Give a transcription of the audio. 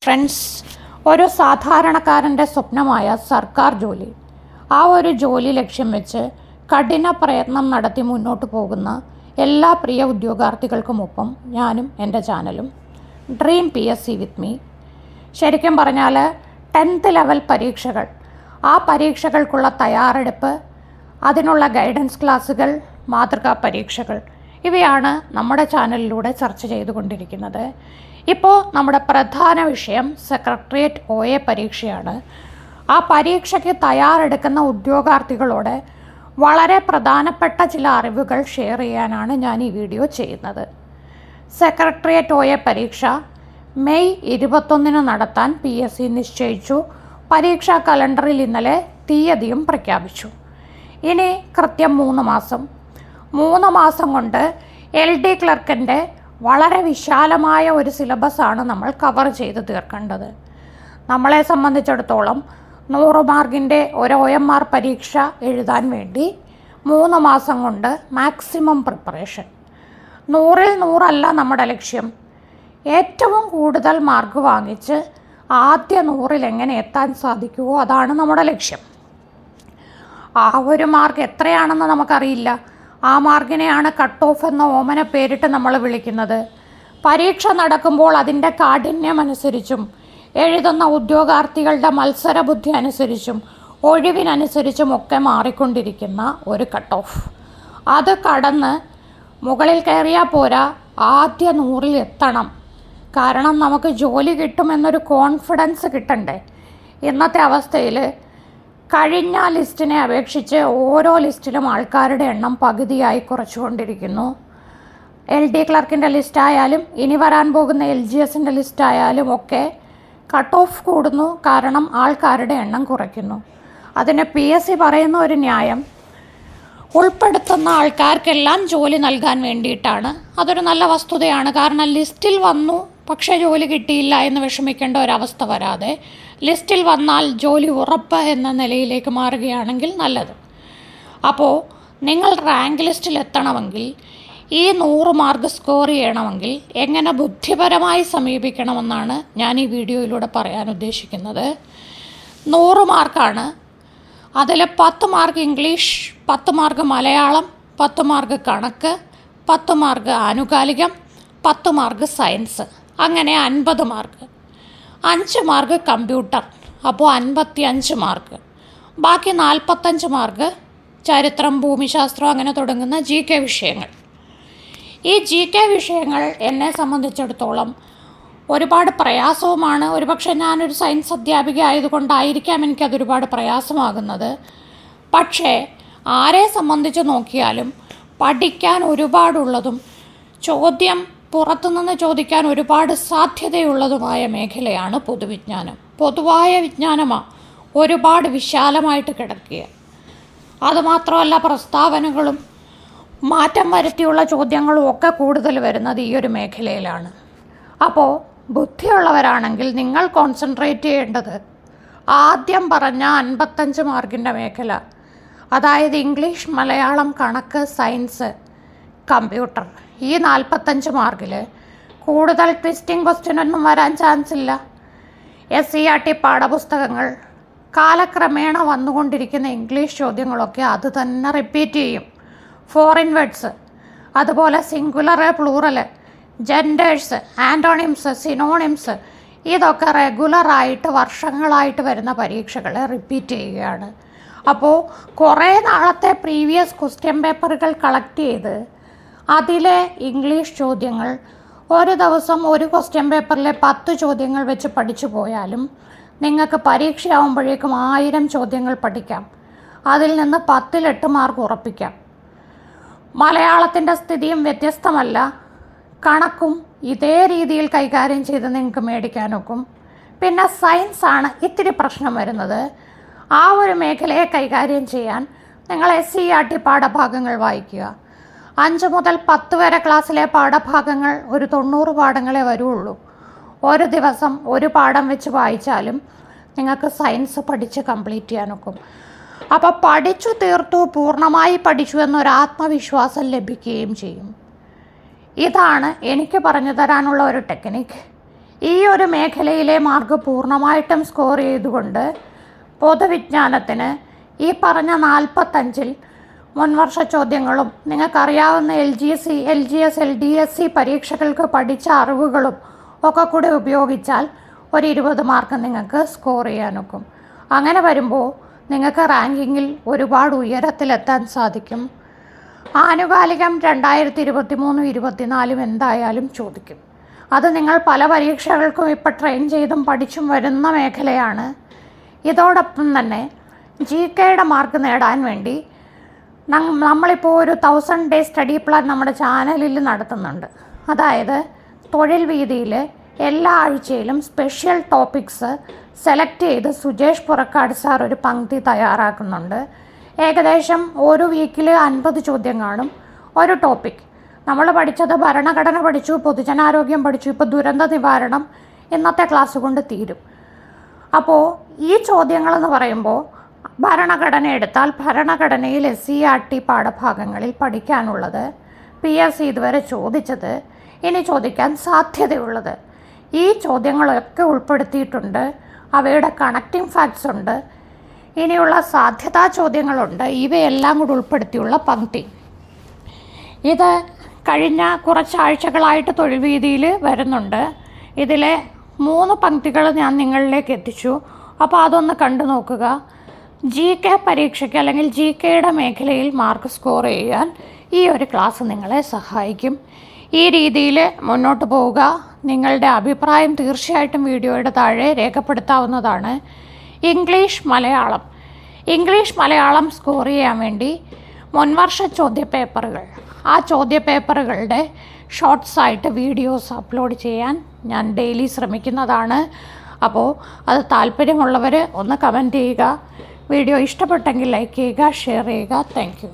Friends, ഒരു സാധാരണക്കാരൻ്റെ സ്വപ്നമായ സർക്കാർ ജോലി, ആ ഒരു ജോലി ലക്ഷ്യം വെച്ച് കഠിന പ്രയത്നം നടത്തി മുന്നോട്ട് പോകുന്ന എല്ലാ പ്രിയ ഉദ്യോഗാർത്ഥികൾക്കുമൊപ്പം ഞാനും എൻ്റെ ചാനലും ഡ്രീം PSC വിത്ത് മീ. ശരിക്കും പറഞ്ഞാൽ 10th ലെവൽ പരീക്ഷകൾ, ആ പരീക്ഷകൾക്കുള്ള തയ്യാറെടുപ്പ്, അതിനുള്ള ഗൈഡൻസ് ക്ലാസ്സുകൾ, മാതൃകാ പരീക്ഷകൾ, ഇവയാണ് നമ്മുടെ ചാനലിലൂടെ ചർച്ച ചെയ്തുകൊണ്ടിരിക്കുന്നത്. ഇപ്പോൾ നമ്മുടെ പ്രധാന വിഷയം സെക്രട്ടേറിയറ്റ് OA പരീക്ഷയാണ്. ആ പരീക്ഷയ്ക്ക് തയ്യാറെടുക്കുന്ന ഉദ്യോഗാർത്ഥികളോട് വളരെ പ്രധാനപ്പെട്ട ചില അറിവുകൾ ഷെയർ ചെയ്യാനാണ് ഞാൻ ഈ വീഡിയോ ചെയ്യുന്നത്. സെക്രട്ടേറിയറ്റ് OA പരീക്ഷ മെയ് 21 നടത്താൻ PSC നിശ്ചയിച്ചു. പരീക്ഷാ കലണ്ടറിൽ ഇന്നലെ തീയതിയും പ്രഖ്യാപിച്ചു. ഇനി കൃത്യം 3 മാസം കൊണ്ട് LD ക്ലർക്കിൻ്റെ വളരെ വിശാലമായ ഒരു സിലബസാണ് നമ്മൾ കവർ ചെയ്ത് തീർക്കേണ്ടത്. നമ്മളെ സംബന്ധിച്ചിടത്തോളം 100 മാർക്കിൻ്റെ ഒരു OMR പരീക്ഷ എഴുതാൻ വേണ്ടി 3 മാസം കൊണ്ട് മാക്സിമം പ്രിപ്പറേഷൻ. 100-ൽ 100 അല്ല നമ്മുടെ ലക്ഷ്യം. ഏറ്റവും കൂടുതൽ മാർക്ക് വാങ്ങിച്ച് ആദ്യ 100-ൽ എങ്ങനെ എത്താൻ സാധിക്കുമോ അതാണ് നമ്മുടെ ലക്ഷ്യം. ആ ഒരു മാർക്ക് എത്രയാണെന്ന് നമുക്കറിയില്ല. ആ മാർക്കിനെയാണ് കട്ട് ഓഫ് എന്ന ഓമന പേരിട്ട് നമ്മൾ വിളിക്കുന്നത്. പരീക്ഷ നടക്കുമ്പോൾ അതിൻ്റെ കാഠിന്യമനുസരിച്ചും എഴുതുന്ന ഉദ്യോഗാർത്ഥികളുടെ മത്സരബുദ്ധി അനുസരിച്ചും ഒഴിവിനനുസരിച്ചും ഒക്കെ മാറിക്കൊണ്ടിരിക്കുന്ന ഒരു കട്ട് ഓഫ്. അത് കടന്ന് മുകളിൽ കയറിയാൽ പോരാ, ആദ്യ 100-ൽ എത്തണം. കാരണം നമുക്ക് ജോലി കിട്ടുമെന്നൊരു കോൺഫിഡൻസ് കിട്ടണ്ടേ. ഇന്നത്തെ അവസ്ഥയിൽ കഴിഞ്ഞ ലിസ്റ്റിനെ അപേക്ഷിച്ച് ഓരോ ലിസ്റ്റിലും ആൾക്കാരുടെ എണ്ണം പകുതിയായി കുറച്ചുകൊണ്ടിരിക്കുന്നു. LD ക്ലർക്കിൻ്റെ ലിസ്റ്റായാലും ഇനി വരാൻ പോകുന്ന LGSൻ്റെ ലിസ്റ്റായാലും ഒക്കെ കട്ട് ഓഫ് കൂടുന്നു. കാരണം ആൾക്കാരുടെ എണ്ണം കുറയ്ക്കുന്നു. അതിന് PSC പറയുന്ന ഒരു ന്യായം, ഉൾപ്പെടുത്തുന്ന ആൾക്കാർക്കെല്ലാം ജോലി നൽകാൻ വേണ്ടിയിട്ടാണ്. അതൊരു നല്ല വസ്തുതയാണ്. കാരണം ലിസ്റ്റിൽ വന്നു പക്ഷേ ജോലി കിട്ടിയില്ല എന്ന് വിഷമിക്കേണ്ട ഒരവസ്ഥ വരാതെ ലിസ്റ്റിൽ വന്നാൽ ജോലി ഉറപ്പ് എന്ന നിലയിലേക്ക് മാറുകയാണെങ്കിൽ നല്ലത്. അപ്പോൾ നിങ്ങൾ റാങ്ക് ലിസ്റ്റിൽ എത്തണമെങ്കിൽ, ഈ 100 മാർക്ക് സ്കോർ ചെയ്യണമെങ്കിൽ എങ്ങനെ ബുദ്ധിപരമായി സമീപിക്കണമെന്നാണ് ഞാൻ ഈ വീഡിയോയിലൂടെ പറയാൻ ഉദ്ദേശിക്കുന്നത്. 100 മാർക്കാണ്. അതിൽ 10 mark English, 10 mark Malayalam, 10 mark കണക്ക്, 10 മാർക്ക് ആനുകാലികം, 10 മാർക്ക് സയൻസ്, അങ്ങനെ 50 മാർക്ക്. 5 മാർക്ക് കമ്പ്യൂട്ടർ, അപ്പോൾ 55 മാർക്ക്. ബാക്കി 45 മാർക്ക് ചരിത്രം, ഭൂമിശാസ്ത്രം, അങ്ങനെ തുടങ്ങുന്ന GK വിഷയങ്ങൾ. ഈ GK വിഷയങ്ങൾ എന്നെ സംബന്ധിച്ചിടത്തോളം ഒരുപാട് പ്രയാസവുമാണ്. ഒരുപക്ഷെ ഞാനൊരു സയൻസ് അധ്യാപിക ആയതുകൊണ്ടായിരിക്കാം എനിക്കതൊരുപാട് പ്രയാസമാകുന്നത്. പക്ഷേ ആരെ സംബന്ധിച്ച് നോക്കിയാലും പഠിക്കാൻ ഒരുപാടുള്ളതും ചോദ്യം പുറത്തുനിന്ന് ചോദിക്കാൻ ഒരുപാട് സാധ്യതയുള്ളതുമായ മേഖലയാണ് പൊതുവിജ്ഞാനം. പൊതുവായ വിജ്ഞാനമാണ് ഒരുപാട് വിശാലമായിട്ട് കിടക്കുക. അതുമാത്രമല്ല, പ്രസ്താവനകളും മാറ്റം വരുത്തിയുള്ള ചോദ്യങ്ങളും ഒക്കെ കൂടുതൽ വരുന്നത് ഈ ഒരു മേഖലയിലാണ്. അപ്പോൾ ബുദ്ധിയുള്ളവരാണെങ്കിൽ നിങ്ങൾ കോൺസെൻട്രേറ്റ് ചെയ്യേണ്ടത് ആദ്യം പറഞ്ഞ 55 മാർക്കിൻ്റെ മേഖല, അതായത് ഇംഗ്ലീഷ്, മലയാളം, കണക്ക്, സയൻസ്, കമ്പ്യൂട്ടർ. ഈ 45 മാർക്കിൽ കൂടുതൽ ട്വിസ്റ്റിംഗ് ക്വസ്റ്റ്യനൊന്നും വരാൻ ചാൻസ് ഇല്ല. SCERT പാഠപുസ്തകങ്ങൾ, കാലക്രമേണ വന്നുകൊണ്ടിരിക്കുന്ന ഇംഗ്ലീഷ് ചോദ്യങ്ങളൊക്കെ അത് തന്നെ റിപ്പീറ്റ് ചെയ്യും. ഫോറിൻ വേർഡ്സ്, അതുപോലെ singular, plural, genders, antonyms, synonyms, ഇതൊക്കെ റെഗുലറായിട്ട് വർഷങ്ങളായിട്ട് വരുന്ന പരീക്ഷകളെ റിപ്പീറ്റ് ചെയ്യുകയാണ്. അപ്പോൾ കുറേ നാളത്തെ പ്രീവിയസ് ക്വസ്റ്റ്യൻ പേപ്പറുകൾ കളക്ട് ചെയ്ത് അതിലെ ഇംഗ്ലീഷ് ചോദ്യങ്ങൾ ഒരു ദിവസം ഒരു ക്വസ്റ്റ്യൻ പേപ്പറിലെ 10 ചോദ്യങ്ങൾ വെച്ച് പഠിച്ചു പോയാലും നിങ്ങൾക്ക് പരീക്ഷയാവുമ്പോഴേക്കും 1000 ചോദ്യങ്ങൾ പഠിക്കാം. അതിൽ നിന്ന് 10-ൽ 8 മാർക്ക് ഉറപ്പിക്കാം. മലയാളത്തിൻ്റെ സ്ഥിതിയും വ്യത്യസ്തമല്ല. കണക്കും ഇതേ രീതിയിൽ കൈകാര്യം ചെയ്ത് നിങ്ങൾക്ക് മേടിക്കാനൊക്കും. പിന്നെ സയൻസാണ് ഇത്തിരി പ്രശ്നം വരുന്നത്. ആ ഒരു മേഖലയെ കൈകാര്യം ചെയ്യാൻ നിങ്ങൾ SCERT പാഠഭാഗങ്ങൾ വായിക്കുക. 5 മുതൽ 10 വരെ ക്ലാസ്സിലെ പാഠഭാഗങ്ങൾ ഒരു 90 പാഠങ്ങളെ വരുള്ളൂ. ഒരു ദിവസം ഒരു പാഠം വെച്ച് വായിച്ചാലും നിങ്ങൾക്ക് സയൻസ് പഠിച്ച് കംപ്ലീറ്റ് ചെയ്യാനൊക്കും. അപ്പോൾ പഠിച്ചു തീർത്തു, പൂർണ്ണമായി പഠിച്ചു എന്നൊരു ആത്മവിശ്വാസം ലഭിക്കുകയും ചെയ്യും. ഇതാണ് എനിക്ക് പറഞ്ഞു തരാനുള്ള ഒരു ടെക്നിക്ക്. ഈ ഒരു മേഖലയിലെ മാർക്ക് പൂർണ്ണമായിട്ടും സ്കോർ ചെയ്തുകൊണ്ട് പൊതുവിജ്ഞാനത്തിന് ഈ പറഞ്ഞ 45-ൽ മുൻവർഷ ചോദ്യങ്ങളും നിങ്ങൾക്കറിയാവുന്ന LGS, LDSC പരീക്ഷകൾക്ക് പഠിച്ച അറിവുകളും ഒക്കെ കൂടെ ഉപയോഗിച്ചാൽ ഒരു 20 മാർക്ക് നിങ്ങൾക്ക് സ്കോർ ചെയ്യാനൊക്കും. അങ്ങനെ വരുമ്പോൾ നിങ്ങൾക്ക് റാങ്കിങ്ങിൽ ഒരുപാട് ഉയരത്തിലെത്താൻ സാധിക്കും. ആനുകാലികം 2023-24 എന്തായാലും ചോദിക്കും. അത് നിങ്ങൾ പല പരീക്ഷകൾക്കും ഇപ്പോൾ ട്രെയിൻ ചെയ്തും പഠിച്ചും വരുന്ന മേഖലയാണ്. ഇതോടൊപ്പം തന്നെ GKയുടെ മാർക്ക് നേടാൻ വേണ്ടി നമ്മളിപ്പോൾ ഒരു 1000 ഡേ സ്റ്റഡി പ്ലാൻ നമ്മുടെ ചാനലിൽ നടത്തുന്നുണ്ട്. അതായത് തൊഴിൽ വീതിയിൽ എല്ലാ ആഴ്ചയിലും സ്പെഷ്യൽ ടോപ്പിക്സ് സെലക്ട് ചെയ്ത് സുജേഷ് പുറക്കാട് സാർ ഒരു പങ്ക്തി തയ്യാറാക്കുന്നുണ്ട്. ഏകദേശം ഒരു വീക്കിൽ 50 ചോദ്യം കാണും. ഒരു ടോപ്പിക് നമ്മൾ പഠിച്ചത് ഭരണഘടന പഠിച്ചു, പൊതുജനാരോഗ്യം പഠിച്ചു, ഇപ്പോൾ ദുരന്ത നിവാരണം ഇന്നത്തെ ക്ലാസ് കൊണ്ട് തീരും. അപ്പോൾ ഈ ചോദ്യങ്ങളെന്ന് പറയുമ്പോൾ ഭരണഘടന എടുത്താൽ ഭരണഘടനയിൽ SCERT പാഠഭാഗങ്ങളിൽ പഠിക്കാനുള്ളത്, PSC ഇതുവരെ ചോദിച്ചത്, ഇനി ചോദിക്കാൻ സാധ്യതയുള്ളത്, ഈ ചോദ്യങ്ങളൊക്കെ ഉൾപ്പെടുത്തിയിട്ടുണ്ട്. അവയുടെ കണക്റ്റിംഗ് ഫാക്ട്സ് ഉണ്ട്, ഇനിയുള്ള സാധ്യതാ ചോദ്യങ്ങളുണ്ട്. ഇവയെല്ലാം കൂടി ഉൾപ്പെടുത്തിയുള്ള പങ്ക്തി. ഇത് കഴിഞ്ഞ കുറച്ചാഴ്ചകളായിട്ട് തൊഴിൽ വീതിയിൽ വരുന്നുണ്ട്. ഇതിലെ 3 പങ്ക്തികൾ ഞാൻ നിങ്ങളിലേക്ക് എത്തിച്ചു. അപ്പോൾ അതൊന്ന് കണ്ടു നോക്കുക. GK പരീക്ഷയ്ക്ക് അല്ലെങ്കിൽ GKയുടെ മേഖലയിൽ മാർക്ക് സ്കോർ ചെയ്യാൻ ഈ ഒരു ക്ലാസ് നിങ്ങളെ സഹായിക്കും. ഈ രീതിയിൽ മുന്നോട്ട് പോവുക. നിങ്ങളുടെ അഭിപ്രായം തീർച്ചയായിട്ടും വീഡിയോയുടെ താഴെ രേഖപ്പെടുത്താവുന്നതാണ്. ഇംഗ്ലീഷ് മലയാളം സ്കോർ ചെയ്യാൻ വേണ്ടി മുൻവർഷ ചോദ്യപേപ്പറുകൾ, ആ ചോദ്യപേപ്പറുകളുടെ ഷോർട്ട്സായിട്ട് വീഡിയോസ് അപ്ലോഡ് ചെയ്യാൻ ഞാൻ ഡെയിലി ശ്രമിക്കുന്നതാണ്. അപ്പോൾ അത് താല്പര്യമുള്ളവർ ഒന്ന് കമൻറ്റ് ചെയ്യുക. വീഡിയോ ഇഷ്ടപ്പെട്ടെങ്കിൽ ലൈക്ക് ചെയ്യുക, ഷെയർ ചെയ്യുക. Thank you.